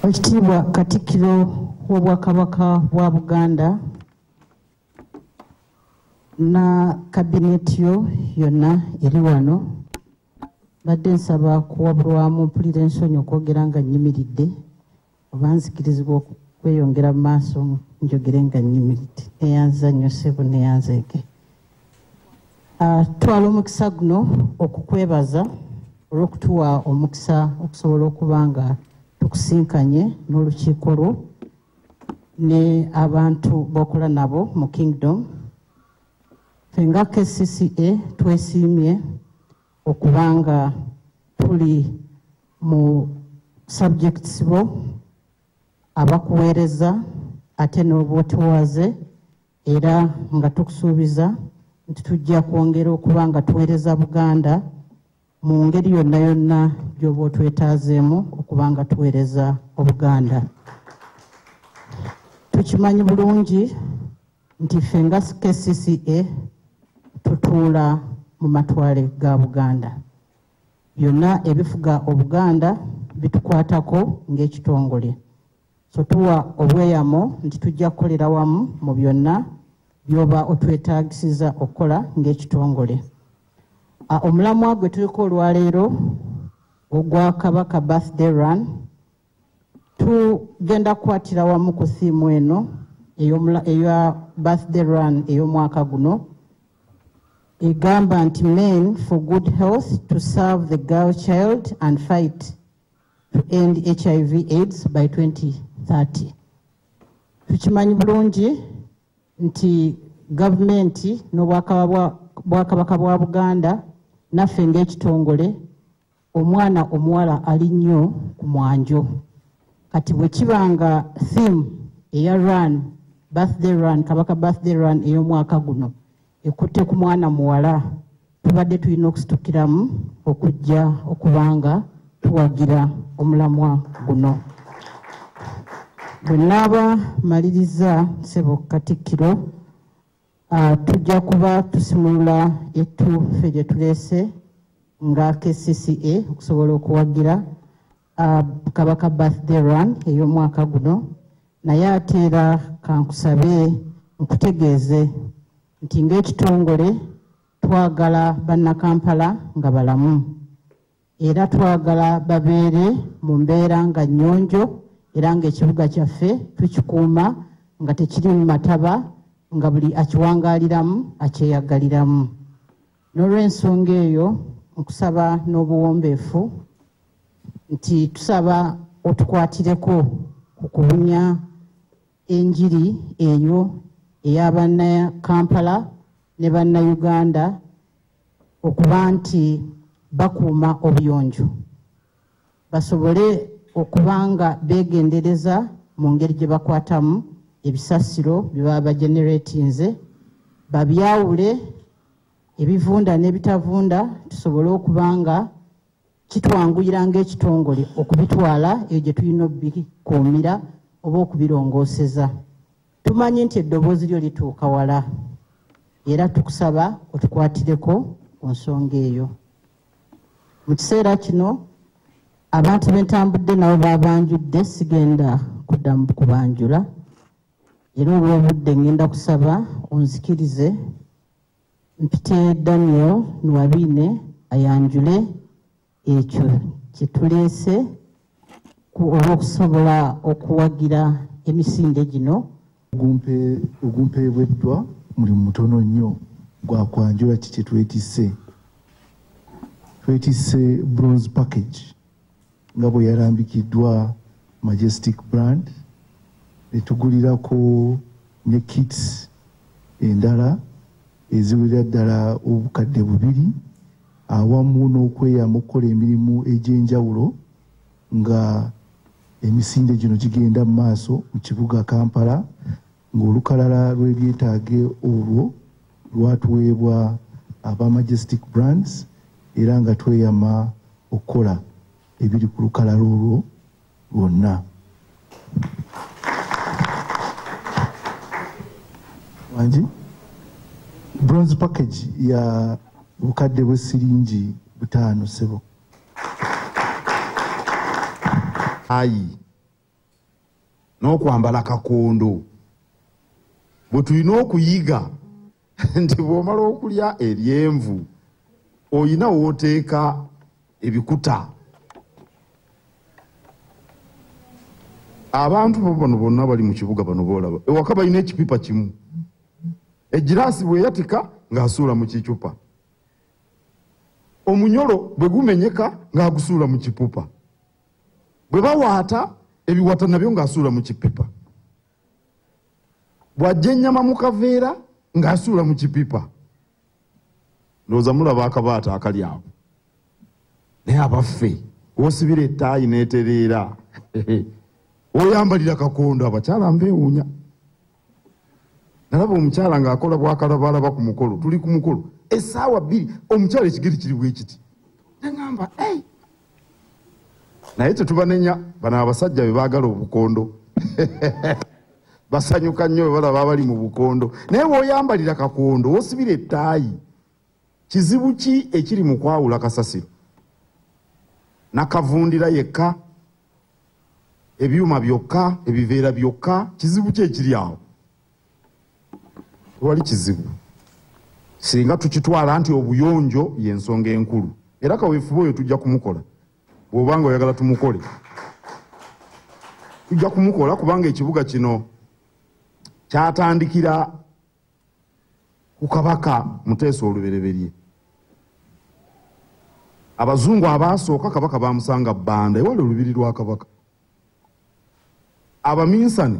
Ekitiibwa Katikkiro w'Obwakabaka bwa Buganda na kabineti yo yonna eri wano badde nsaba kuwabulwamu mpulira ensonyi okwogera nga nnyimiridde oba nzikirizibwa okweyongera mu maaso njogere nga nnyimiridde neyanza nnyo ssebo neyanzeege. Twala omukisa guno okukwebaza olw'okutuwa omukisa okusobola okuba nga tukusinkanye n'olukiiko lwo ne abantu b'okola nabo mu Kingdom. Ffe nga KCCA twesiimye okuba nga tuli mu subjects bo abakuweereza ate n'obwotuwaze era nga tukusuubiza nti tujja kwongera okuba nga tuweereza Buganda mu ngeri yonna yonna gy'oba otwetaazeemu okuba nga tuweereza Obuganda. Tukimanyi bulungi nti ffe nga KCCA tutuula mu matwale ga Buganda. Byonna ebifuga Obuganda bitukwatako ng'ekitongole. So tuwa obweyamo nti tujja kukolera wamu mu byonna byoba otwetaagisiza okukola ng'ekitongole. Omulamwa gwe tuliko olwaleero ogwa Kabaka birthday run tugenda kukwatira wamu ku theme eno eya birthday run ey'omwaka guno egamba nti men for good health to serve the girl child and fight to end HIV/AIDS by 2030. Tukimanyi bulungi nti gavumenti n'Obwakabaka bwa Buganda naffe ng'ekitongole omwana omuwala ali nnyo ku mwanjo. Kati bwe kibanga theme eya run birthday run Kabaka birthday run ey'omwaka guno ekutte ku mwana muwala tubadde tulina okusitukiramu okujja okubanga tuwagira omulamwa guno. Bwe naaba maliriza ssebo Katikkiro tujja kuba tusimulula ettufe gye tuleese nga KCCA okusobola okuwagira Kabaka birthday run ey'omwaka guno, naye ate era kankusabe nkutegeeze nti ng'ekitongole twagala bannakampala nga balamu era twagala babeere mu mbeera nga nnyonjo era ng'ekibuga kyaffe tukikuuma nga tekiri mu mataba nga buli akiwangaaliramu akyeyagaliramu. N'olw'ensonga eyo nkusaba n'obuwombeefu nti tusaba otukwatireko ku kubunya enjiri eyo ey'Abannakampala ne Bannayuganda okuba nti bakuuma obuyonjo basobole okuba nga beegendereza mu ngeri gye bakwatamu ebisasiro bye baba bageneratinze, babyawule ebivunda n'ebitavunda tusobole okuba nga kitwanguyira ng'ekitongole okubitwala eyo gye tulina okubikuumira oba okubirongooseza. Tumanyi nti eddoboozi lyo lituuka wala era tukusaba otukwatireko ku nsonga eyo. Mu kiseera kino abantu b'entambudde nabo babanjudde, sigenda kuddamu kubanjula era olw'obudde ngenda kusaba onzikirize mpite Daniel Nwabine ayanjule ekyo kye tuleese olw'okusobola okuwagira emisinde gino. Ogumpeebweddwa mulimu mutono nnyo gwa kwanjula kiki twetisse. Twetisse bronze package nga bwe yalambikiddwa Majestic brand, netugulirako ne kits endala eziwera ddala obukadde 2 awamu n'okweyama okukola emirimu egy'enjawulo nga emisinde gino gigenda mu maaso mu kibuga Kampala ng'olukalala lw'ebyetaage olwo lwatuweebwa aba Majestic brands era nga tweyama okukola ebiri ku lukalala olwo lwonna. Wanji bronze package ya bukadde bw'essiringi 5 sebo. ettaayi n'okwambala kakondo bwe tulina okuyiga nti bw'omala okulya eryenvu oyina wooteeka ebikuta. Abantu bano bonna bali mu kibuga bano boolaba ewaka balina ekipipa kimu, egiraasi bweyatika ng'asuula mu kicupa, omunyolo bwe gumenyeka ng'agusuula mu kipupa, bwe bawaata ebiwata nabyo ng'asuula mu kipipa, bw'ajja ennyama mu kaveera ng'asuula mu kipipa. Ndowooza mulaba akabaata akali awo. Naye abaffe w'osibira ettaayi n'etereera oyambalira kakondo, abakyala mbeewuunya. Nalaba omukyala ng'akola bwakalabalaba ku mukolo, tuli ku mukolo essaawa 2 omukyala ekigeri kiri bwe kiti, nagamba naye tetubanenya bano abasajja be baagala obukondo basanyuka nnyo bwe balaba abali mu bukondo. Naye bw'oyambalira kakondo w'osibira ettaayi, kizibu ki ekiri mu kwawula kasasiro nakavundira yekka, ebyuma byokka, ebiveera byokka? Kizibu ki ekiri awo? Wali kizibu singa tukitwala nti obuyonjo y'ensonga enkulu, era kaweefube oyo tujja kumukola. Bw'obanga oyagala tumukole, tujja kumukola kubanga ekibuga kino kyatandikira ku Kabaka Muteesa olubereberye. Abazungu abaasooka Kabaka bamusanga Bbanda ewali olubiri lwa Kabaka. Abaminsane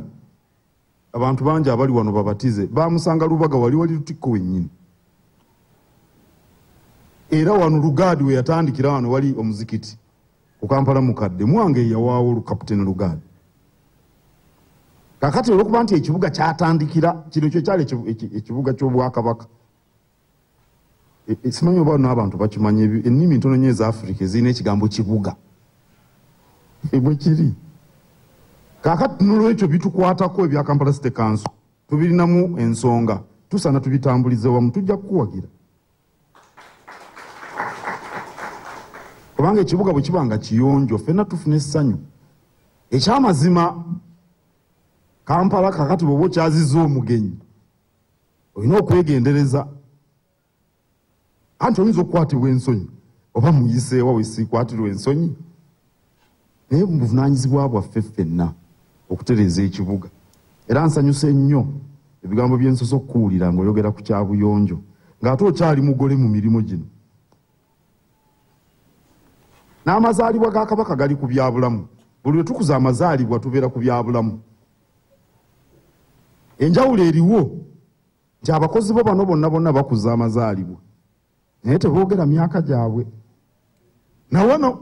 abantu bangi abali wano babatize bamusanga Lubaga wali Lutikko wennyini. Era wano Lugaadi we yatandikira wano wali omuzikiti ku Kampala mukadde, mwange yawaawo Kapiteni Lugaadi. Kakati olwokuba nti ekibuga kyatandikira kino kyo kyali ekibuga ky'Obwakabaka. Simanyi oba n'abantu bakimanye ennimi ntono nnyo eza Afrika ezirina ekigambo kibuga bwe kiri. Kakati n'olwekyo bitukwatako ebya Kampala City Council tubirinamu ensonga, tusaana tubitambulize wamu, tujja kukuwagira. Kubanga ekibuga bwe kibanga kiyonjo ffenna tufuna essanyu. Ekyamazima Kampala kakati bw'oba okyazizza omugenyi olina okwegendereza, anti oyinza okukwatibwa ensonyi oba muyiseewa wesikwatirwa ensonyi. Naye buvunaanyizibwa bwaffe ffenna okutereeza ekibuga. Era nsanyuse nnyo ebigambo bye nsoose okukuwulira ng'oyogera ku kyabuyonjo ng'ate okyali mugole mu mirimu gino. N'amazaalibwa ga Kabaka gali ku byabulamu. Buli lwe tukuza amazaalibwa tubeera ku byabulamu. Enjawulo eriwo nti abakozi bo bano bonna bakuza amazaalibwa naye teboogera myaka gyabwe. Nawano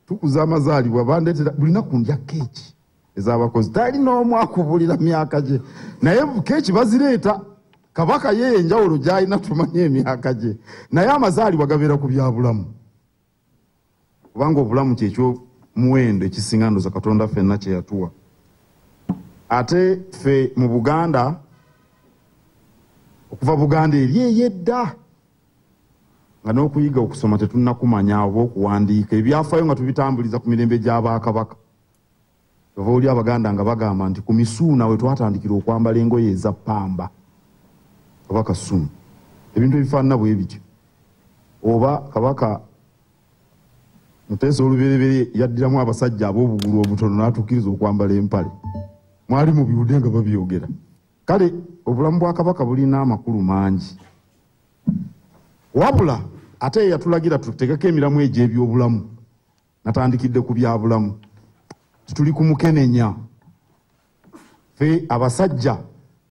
tukuza amazaalibwa bandeetera buli naku ndya keeki ez'abakozi, tali n'omu akubulira myaka gye, naye keeki bazireeta. Kabaka ye enjawulo gy'alina tumanye emyaka gye, naye amazaalibwa gabeera ku byabulamu. Kubanga obulamu kyekyo muwendo ekisinga ndooza Katonda ffenna kye yatuwa. Ate ffe mu Buganda, okuva Buganda eri ey'edda nga n'okuyiga okusoma tetunnakumanya oba okuwandiika, ebyafaayo nga tubitambuliza ku mirembe gy'Abakabaka. Ova oli Abaganda nga bagamba nti ku Misuuna we twatandikira okwambala engoye eza ppamba, Kabaka Ssuuna, ebintu ebifaanana bwe bityo. Oba Kabaka Muteesa olubereberye yaddiramu abasajja ab'obugulu obutono n'atukkiriza okwambala empale. Mwali mu biwudde nga babyogera. Kale obulamu bwa Kabaka bulina amakulu mangi. Wabula ate yatulagira tutegeke emiramu egy'ebyobulamu. Natandikidde ku byabulamu. Tuli ku mukenenya. Ffe abasajja